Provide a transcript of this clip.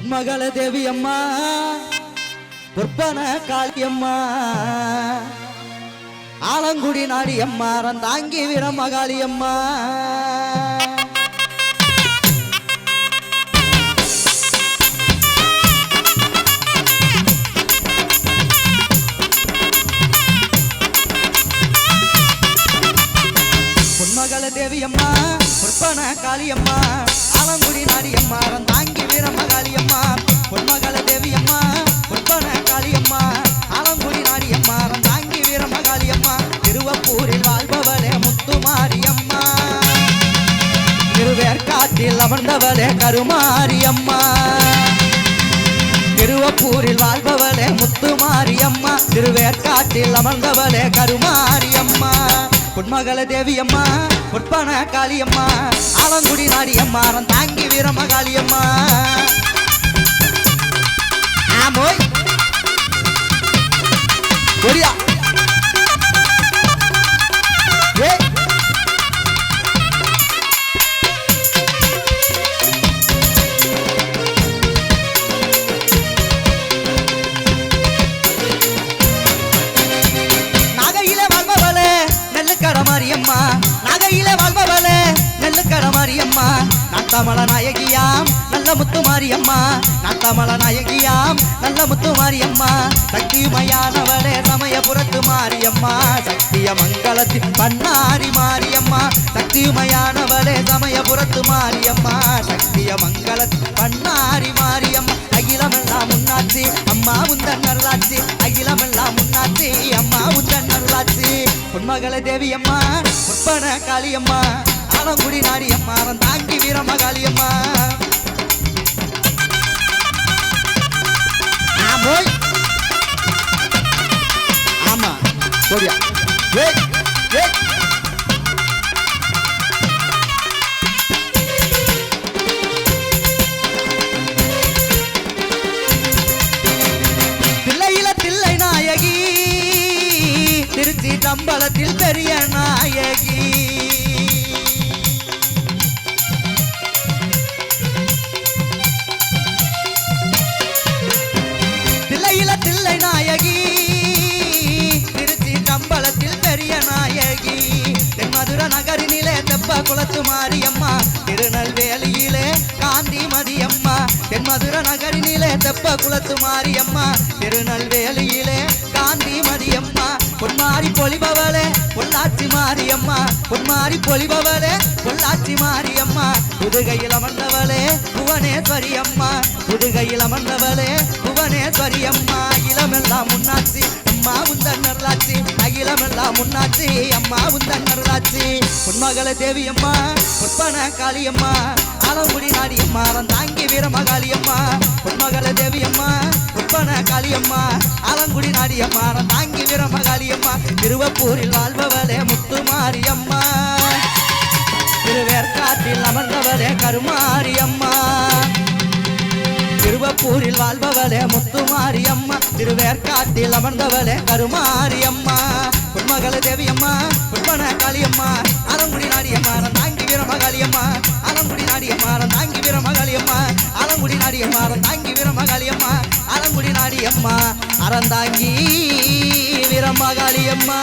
பொன்மகள தேவி அம்மா பொற்பன காளியம்மா ஆலங்குடி நாடி அம்மா ரந்தாங்கி வீரமகாளியம்மா பொன்மகள தேவி அம்மா பொற்பன காளியம்மா ஆலங்குடி நாடி அம்மா ரந்தாங்கி வீரமகாளியம்மா பொன்மகள தேவி அம்மா பொற்பன காளியம்மா ஆலங்குடி நாடி அம்மா ரந்தாங்கி வீரமகாளியம்மா திருவப்பூரில் வாழ்பவளே முத்துமாரியம்மா திருவேற்காட்டில் அமர்ந்தவளே கருமாரியம்மா திருவப்பூரில் வாழ்பவளே முத்துமாரியம்மா திருவேற்காட்டில் அமர்ந்தவளே கருமாரியம்மா பொன்மகள தேவி அம்மா பொற்பன காளியம்மா ஆலங்குடி நாடி அம்மா ரந்தாங்கி வீரமகாளியம்மா ஆமோய் கொரியா மாரியம்மா நகையில வாழ்பவளே நெல்லுக்கட மாரியம்மா நாட்டமல நாயகியாம் நல்ல முத்து மாரியம்மா நாட்டமல நாயகியாம் நல்ல முத்து மாரியம்மா சக்திமயானவளே சமயபுரத்து மாரியம்மா சக்திய மங்களத்தின் பண்ணாரி மாரியம்மா சக்திமயானவளே சமயபுரத்து மாரியம்மா சக்திய மங்களத்தின் பண்ணாரி மாரியம்மா அகிலமெல்லாம் முன்னாச்சு அம்மா உந்தன் நல்லாச்சு அகிலமெல்லாம் முன்னாச்சு அம்மா உந்தன் நல்லாச்சு பொன்மகள தேவி அம்மா பொற்பன காளியம்மா ஆலங்குடி நாடி அம்மா ரந்தாங்கி வீரமகாளியம்மா ஆமா போடியா திருச்சி தம்பலத்தில் பெரிய நாயகி தில்லையில தில்லை நாயகி திருச்சி தம்பலத்தில் பெரிய நாயகி தென்மதுர நகரினிலே தெப்ப குளத்து மாரியம்மா திருநெல்வேலியிலே காந்திமதியம்மா தென்மதுர நகரினிலே தெப்ப குளத்து மாரியம்மா திருநெல்வேலியிலே காந்திமதியம்மா பொன்மாரி பொலிபவளே பொள்ளாச்சி மாரியம்மா பொன்மாரி பொலிபவளே பொள்ளாச்சி மாரியம்மா புதுகையில் அமர்ந்தவளே புவனேஸ்வரி அம்மா புதுகையில் அமர்ந்தவளே புவனேஸ்வரி அம்மா இளமெல்லாம் முன்னாச்சி அம்மா உந்தன் நல்லாச்சி அகிலமெல்லாம் முன்னாச்சி அம்மா உந்தன் நல்லாச்சி பொன்மகள தேவி அம்மா பொற்பன காளியம்மா ஆலங்குடி நாடி அம்மா ரந்தாங்கி வீரமகாளியம்மா பொன்மகள தேவி அம்மா பொற்பன காளியம்மா ஆலங்குடி நாடி அம்மா ரந்தாங்கி வீரமகாளியம்மா திருவப்பூரில் வாழ்பவளே முத்துமாரியம்மா திருவேற்காட்டில் அமர்ந்தவளே கருமாரியம்மா திருவப்பூரில் வாழ்பவளே முத்துமாரியம்மா திருவேற்காட்டில் அமர்ந்தவளே கருமாரியம்மா பொன்மகள தேவி அம்மா பொற்பன காளியம்மா ஆலங்குடி நாடியம்மா ரந்தாங்கி வீரமகாளியம்மா ஆலங்குடி நாடியம்மா ரந்தாங்கி வீரமகாளியம்மா ஆலங்குடி நாடியம்மா ரந்தாங்கி வீரமகாளியம்மா ஆலங்குடி நாடியம்மா அறந்தாங்கி வீரமகாளியம்மா